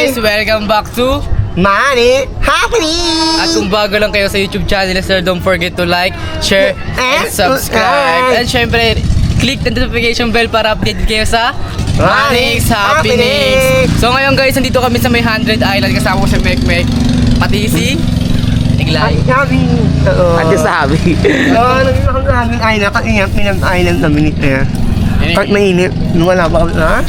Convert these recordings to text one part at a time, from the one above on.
guys, welcome back to Money Happening! At kung bago lang kayo sa YouTube channel, sir, don't forget to like, share, and subscribe. And syempre, click the notification bell para update kayo sa Money's Happenings. So ngayon guys, nandito kami sa may 100 Island. Kasama ko si Mek, pati si Iglay. Ate sabi. Naging namin island, kaingat minang island na minute na yan. Kahit mainit, wala pa kami na.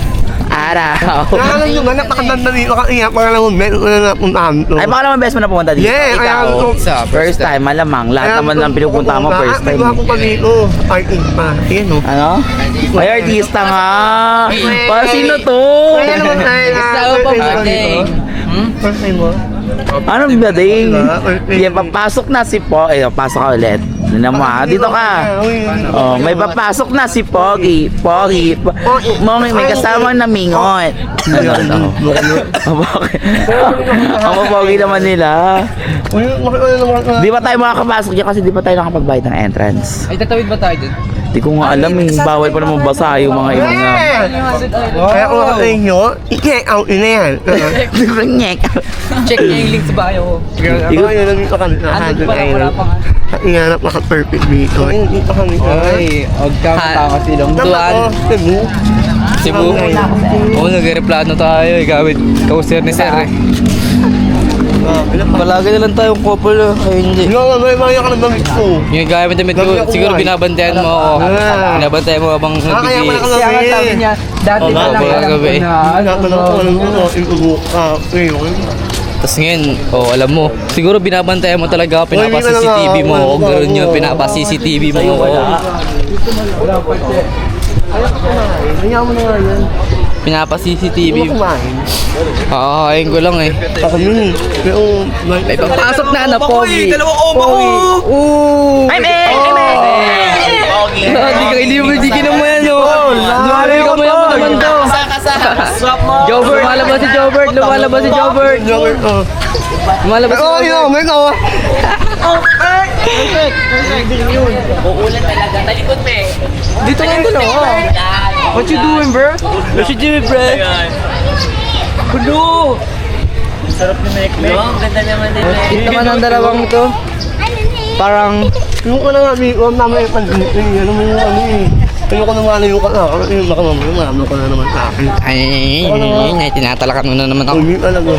Araw. Nakalang yung anak, nakaganda dito, kaingat, para lang beses na napuntahan to. Ay, baka naman best mo na pumunta dito. Yeah, Ikaw. ayan. First time, malamang. Lahat naman ng pinupunta mo first time. Ay, ako pa dito. Parking pa. Ayan o. Ano? May artista nga. Para sino to? Kaya naman tayo na. Kasama pa birthday. First time mo? Anong bading? Yan, papasok na si Po. Eh, pasok ka ulit. Ano mo ha? Dito ka. Oh, may papasok na si Pogi. Pogi. Mommy, may kasama na mingot. Ano? Bakit? Ang Pogi naman nila. Di ba tayo makakapasok dyan kasi di pa tayo nakapagbayad ng entrance? Ay, tatawid ba tayo dun? Di ko nga alam eh. Bawal pa naman basa yung mga ibang nga. Kaya kung ako sa inyo, i-check out yun na yan. Di ba nyek? Check niyo yung link sa bio ko. Ako yun, nandito kami na Andun 100 pa lang, wala Island. pa nga. Inanap naka-perfect dito. Ayun, dito kami. Huwag ka mataka silong duan. Cebu. Cebu. Oo, nag-replano tayo eh. Gamit kauser ni sir eh. Palagi na lang tayong couple eh. Ay, hindi. May maya ka na damit ko. Yung gamit damit ko, siguro binabantayan mo ako. Binabantayan mo habang Kaya mo na ka nagbibigay. namin. Dati na lang alam ko na. Alam mo, inubo ka. Tapos ngayon, alam mo, siguro binabantayan mo talaga, pinapa-CCTV mo. O gano'n yun, pinapa-CCTV mo. Kaya mo na nga yan. Pinapa-CCTV. Hindi mo kumain. Kakakain ko lang eh. Ako yun. Pero, May papasok na na, Pogi. Dalawang opa ko! Ay, Mek! Hindi ka naman yan, no? Lumari ka mo yan mo naman to. Jobert, lumalabas si Jobert. Lumalabas si Jobert. Lumalabas si Oh, yun, may ko. Uulan talaga. Talikod, me. Dito nga yung dalawa. What you doing, bro? What you doing, bro? Kulo! Sarap ni Mek-Mek. Ang ganda naman din, Mek. Hit naman ang dalawang to. Parang, Yung ko na nga, huwag namin ipansin. Ano mo yung ano eh. Ano ko naman yung ka na. Baka mamaya, ka na naman sa akin. ay, tinatalakan mo na naman ako. Hindi talaga.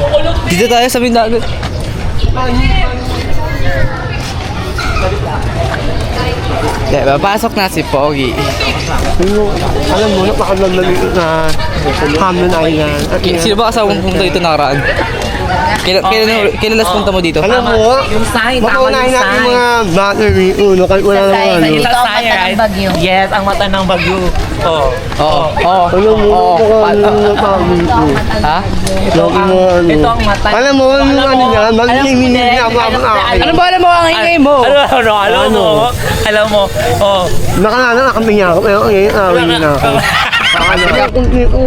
Dito tayo sa Mindagat. Yeah, papasok na si Pogi. Alam mo, napakagandali na Hamlin Island. Sino ba kasama mong pumunta dito nakaraan? Kailan last punta mo dito? Alam mo, Yung sign, tama maunahin yung natin sign. mga battery. Kahit wala naman ano. Sa sign, right? Yes, ang mata ng bagyo. Oh. Oo. Alam mo, napakagandali dito. Ha? Lagi mo ano. Ito ang mata. Alam mo, yung ano niya, mag-iminit niya ako ang akin. Ano ba alam mo ang ingay mo? Alam mo. Oh. Nakalala na kami niya ako, pero ngayon awin niya na ako. Kaya kung dito,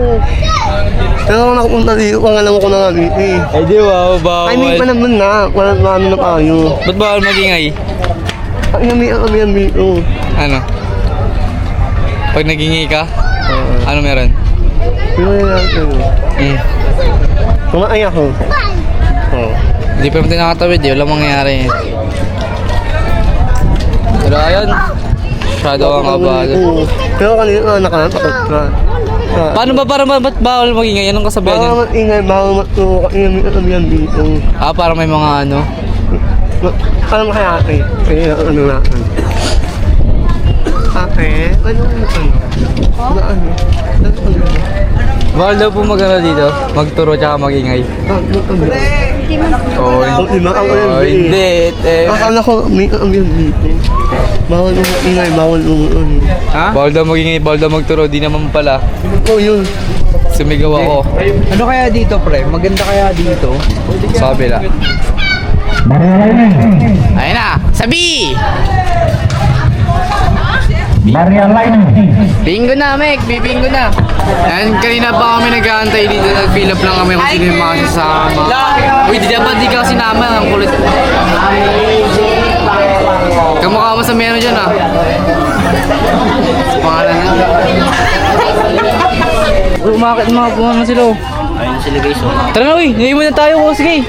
pero kung nakapunta dito, kung alam ko na nga dito eh. Ay di wow, I mean pa bawal. naman na, wala ano na tayo. Ba't bawal magingay? Ay, kami yan dito. Ano? Pag nagingay ka, ano meron? Pero yan natin. Kumaay ako. Hindi pa naman nakatawid eh, walang mangyayari. Pero ayun, masyado kang abado. Pero kanina nakanatakot ka. Paano ba para ba't bawal magingay? Anong kasabihan Baka yan? mag-ingay, baka matuwa kami yan dito. Para may mga ano. Alam mo kaya ate, kaya ano natin. Ate, ano ano? Ano? Bawal daw po magano dito, magturo tsaka magingay. Oo, hindi. Akala ko may ambyan dito. Bawal mo ingay, bawal mo ano. Ha? Bawal daw magingay, bawal daw magturo, di naman pala. Oh, yun. Sumigaw ako. Ano kaya dito, pre? Maganda kaya dito? Sa kabila. Ayun na, sabi! Bingo na, Mek. Bibingo na. Yan, kanina pa kami nag-aantay dito. Nag-fill up lang kami kung sino yung mga sasama. Uy, dapat di ka sinama. Ang kulit. Kamukha mo sa meno dyan, ah. Pangalan na. Umakit mga buwan na sila. Ayun sila guys. Tara na, uy. Ngayon muna tayo. Sige.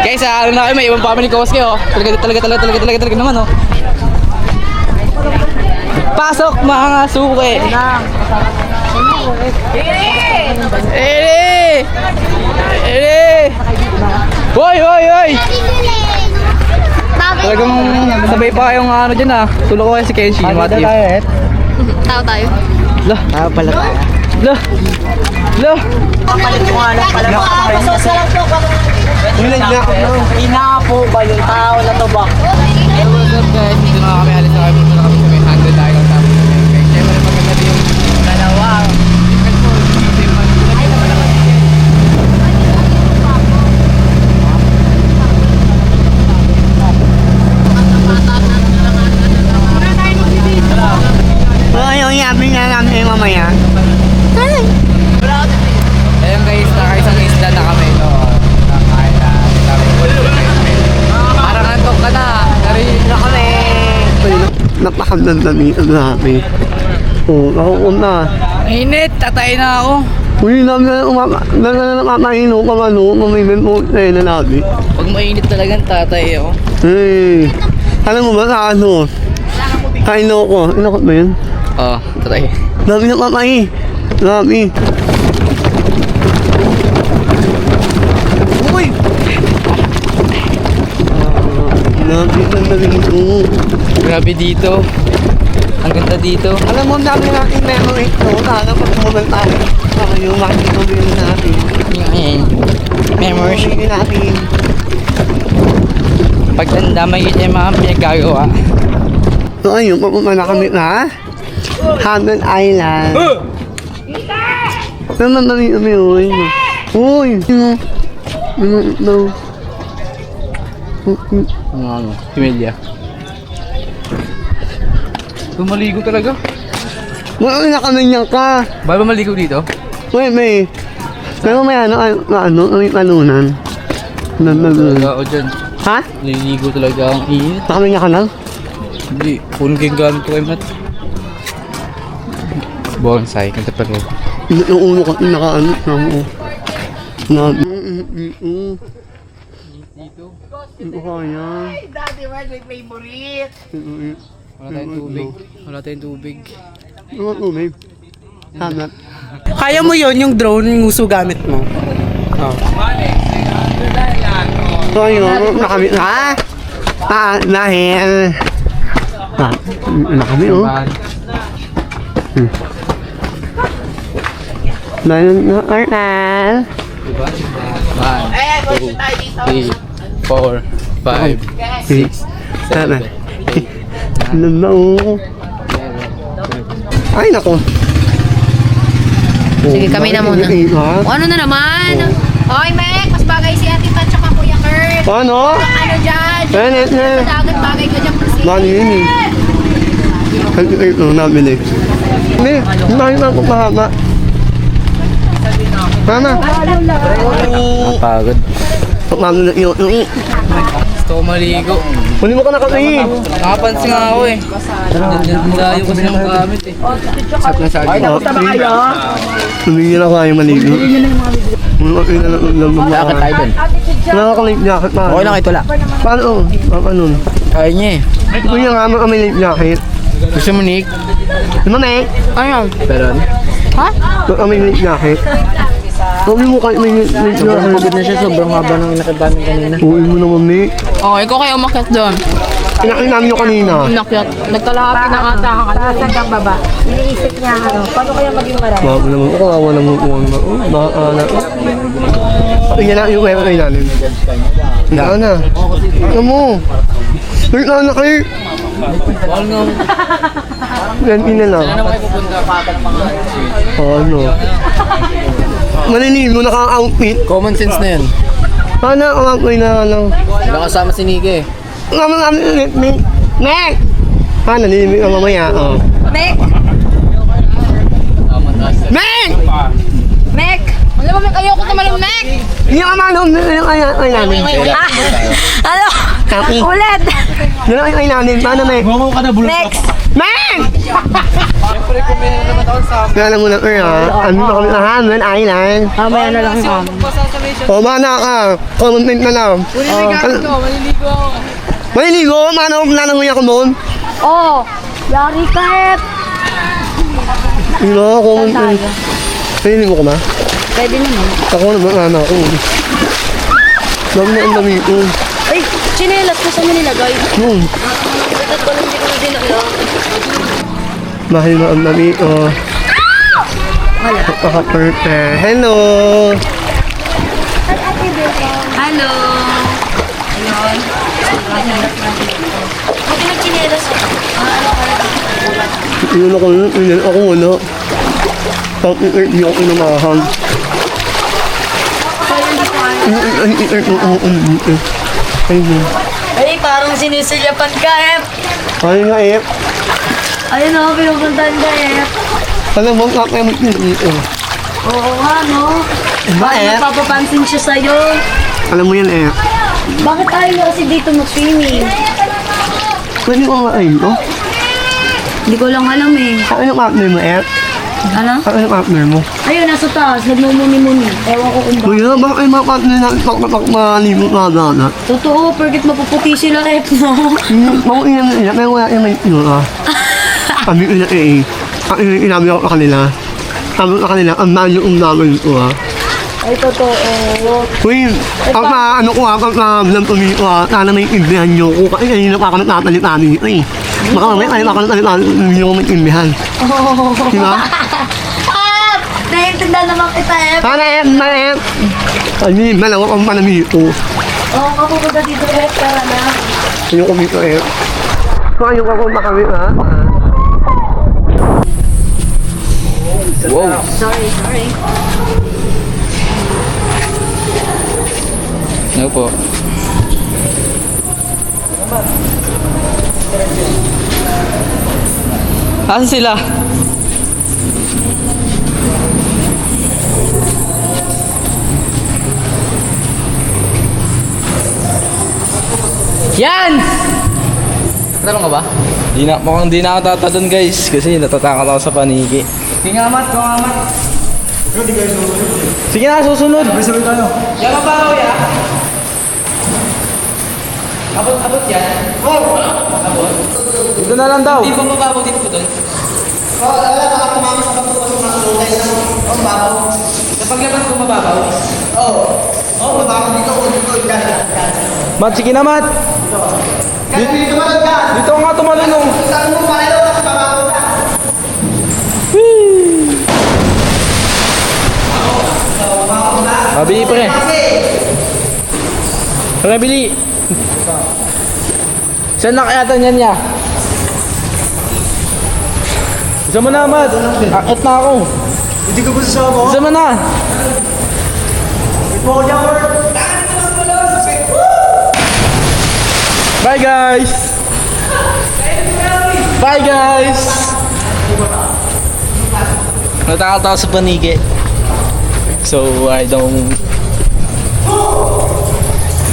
Guys, ano na kayo, may ibang family ko. Sige, oh. Talaga naman, oh. Pasok, mga suki. Ere! Hoy! Talagang sabay pa kayong ano dyan, ah. Tulog ko kayo si Kenshi. Matthew. Tao tayo. Lah. Ah, pala. Lah. Papalit mo nga lang pala. Pasos na lang po. Ina po ba yung tao na to ba? What's up guys? Dito na kami alis na kami. Dito na kami sa may handle tayo. Tapos guys, syempre maganda din yung dalawa. Yung yabi na namin mamaya. Ayun guys, nakaisang isla na kami. Ito. Nakain na. Parang antok ka na. Narinig na kami. Napakaganda dito grabe. Oo, nakukunta. Init, tatay na ako. Uy, nakakainom ka man, mamimim mo na nabi. Pag mainit talagang tatay ako. Eh, alam mo ba sa ano? Kaino ko. Inakot ba yun? Oo, tatay. Dami na mamay. Dami. Uy! Dami na dito. Grabe dito. Ang ganda dito. Alam mo, dami natin memory ito. Sana pag mobile tayo. Saka yung makikita mo yun natin. Ayan. Memories. Hindi natin. Pag tanda, may kita yung mga pinagagawa. So ayun, papunta na kami na Hammond Island. Naman na rin kami, uy. Uy! No. Ano? Pimelya. Maligo talaga. Wala na kami niyan ka. Ba't ba maligo dito? Uy, may. Pero may may panunan. Talaga ako dyan. Ha? Naliligo talaga ang init. Kami niya ka lang? Hindi. Puno kayong gamit ko kay Matt. Bonsai. Kanta pa rin. Yung ulo ko, naka-ano, mo. Dito. Ito kaya. Daddy, where's my favorite? Wala tayong tubig. Wala tayong tubig. Ano tubig? Hanap. Kaya mo yon yung drone, yung uso gamit mo. So ayun, nakamit na. Dahil. Nakamit, oh. Dahil na, Arnal. Diba? 1, 2, 3, 4, 5, 6, 7, 8, 9, No. Ay, nako. Sige, kami na muna. Ha? O, ano na naman? Hoy, Mek! Mas bagay si Ate Pat tsaka Kuya Kurt. Ano? Ano dyan? Benet na. Dagat bagay ka dyan kasi. Mano yun eh. Ay, ito, nabili. Hindi, hindi na ako mahaba. Mama. Pagod. Mama na yun. Gusto ko maligo. Huli mo ka na kami. Nakapansin nga ako eh. Layo kasi ng gamit eh. Sat na sa akin. Hindi na kaya maligo. Okay na lang mo. Bakit tayo dun? Nakaka-life jacket pa. Okay lang ito lang. Paano? Paano? Kaya niya eh. Kuya nga mo kami life jacket. Gusto mo Nick? Ano na eh? Ano? Pero Kami life jacket. Sabi mo kayo may life sobrang jacket. pagod na siya. Sobrang haba ng nakadami kanina. Uwi mo naman eh. Oh, ikaw kayo umakyat doon. Inakin namin yung kanina. Umakyat. Nagkalahati ng ata ka kanina. Hanggang baba. Iniisip niya, ano, paano kaya maging marami? Bago naman. Kawawa naman po. Baka na. Yan na yung meron kayo namin. Yan na. Ano mo? Wait na kayo. Wala nga. Yan na lang. Ano naman kayo pupunta? Ano? Maninin mo naka-outfit. Common sense na yun. Ano? Ang na lang. Nakasama si Nick eh. Naman ulit, Mek. Mek! Naninimik ka mamaya. Oh. Mek! Mek! Mek! Wala mo, Mek. Ayoko na malong Mek! Hindi ka malong ay namin. Ano? Tapi. Ulit! Ay namin. Paano, Mek? Next! Mek! Siyempre, kung may naman ako sa amin. Kaya mo na, ano na kami nahaman, island. Mamaya na lang yung amin. O, mana ka. Comment na lang. Maliligo ako. Maliligo, mana ko nananguya ko mo. Oh, yari ka eh. Ano, comment na. Maliligo ko ba? Pwede naman. Ako naman, ano ako. Dami na ang dami ko. Ay, chinelas ko saan mo nilagay? Ba't ko lang hindi ko na dinala? Mahal na ang dami ko. Napaka-perfect. Hello! Hello! Ayun. Buti nag-chinelas ako. Ano ka na? Yun ako, yun ako wala. Tapos hindi ako inamahan. Ayun. Ay, parang sinisilyapan ka eh. Ayun nga eh. Ayun o, pinupuntahan ka eh. Alam mo, kakayamot yun dito. Oo nga, no? Ba eh? Napapapansin siya sa'yo. Alam mo yan eh. Bakit ayaw niya kasi dito mag-swimming? Pwede ko nga ayun to. Hindi ko lang alam eh. Ano yung partner mo eh? Ano? Ano yung partner mo? Ayun, nasa taas. Nagmumuni-muni. Ewan ko kung bakit. Kuya, bakit yung mga partner natin malibot na dagat? Totoo, pergit mapuputi sila eh, no? Makuinan na nila, pero wala yung may tinura. Kami ina eh. Ang inabi ako sa kanila. Sabi ko sa kanila, ang mahal yung naman ko ha. Ay, totoo. Uy, ang ano ko ha, ang vlog ko dito ha, sana may intindihan nyo ko. Kasi kanina pa ako nagtatalitan dito eh. Baka mamaya kayo ako nagtatalitan, hindi nyo ko maintindihan. Diba? Naiintindihan naman kita eh. Manem! Ano yung malawa kang panamito. Oo, kapupunta dito eh. Tara na. Ano ko dito eh. Kaya ko makami ha. Wow. Sorry. Ano po? Asan sila? Yan! Tanong ka ba? Mukhang di na ako tatalon guys kasi natatakot ako sa paniki. Tingamat, tungamat. Sige na, susunod. Yan ang baraw ya. Abot yan. Dito na lang daw. Di ba mababaw dito po doon? Oo, talaga baka tumama sa bato kasi masulay na ang babaw. Kapag labas ko mababaw? Oo. Oo, mababaw dito. Mat, sige na Mat. Dito tumalon ka. Dito nga tumalon oh. Saan mo pa ito kasi mababaw na. Mabili pre. Tara, bili. Saan na kaya niyan niya? Isa mo na, Mat. Akit na ako. Hindi ko gusto sa mo. Isa mo na. Bye, guys. Bye, guys. Natakot ako sa paniki. So, I don't...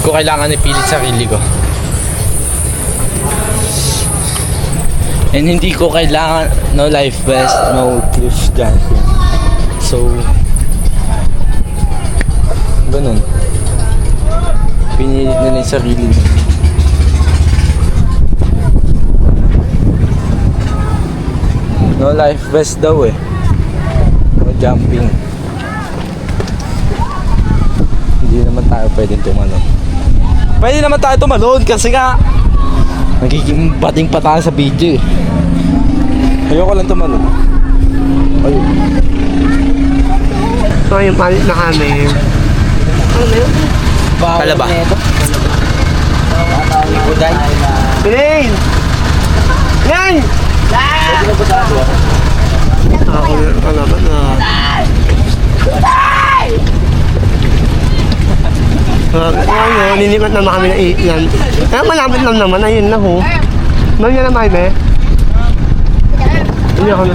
ko kailangan ipilit sarili ko. And hindi ko kailangan no life vest, no cliff jumping. So, ganun. Pinilit na yung sarili. No life vest daw eh. No jumping. Hindi naman tayo pwedeng tumalon. Pwede naman tayo tumalon kasi nga nagiging bating pa tayo sa video eh. Ayoko lang tumalon. Ayun. So yung palit na kami. Kalaba. Pilin! Yan! Ako yung kalaban na. Ngayon, nilipat naman kami na 8 yan. Kaya malapit lang naman, ayun na ho. Nandiyan na Maybe? Hindi ako na.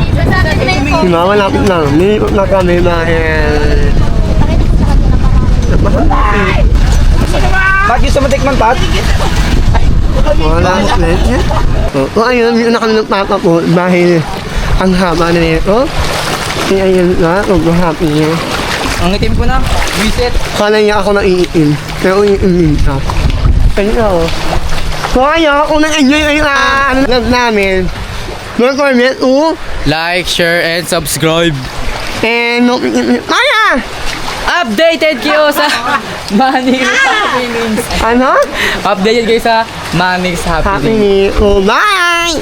Diba, malapit lang. Nilipat na kami dahil... Pat, gusto mo tikman, Pat? Wala mo ulit niya. O ayun, yun na kami ng papa po dahil ang haba na nito. Eh ayun na, happy niya. Ang itim ko na. Visit. Kala niya ako naiitim. Pero iitim ka. Kanya ako. So ayun, kung nag-enjoy kayo na love namin, don't forget to Like, share, and subscribe. and Maya! Updated kayo sa Manix Happenings. Ano? Updated kayo sa Manix Happy Happenings. New Year. Oh, bye!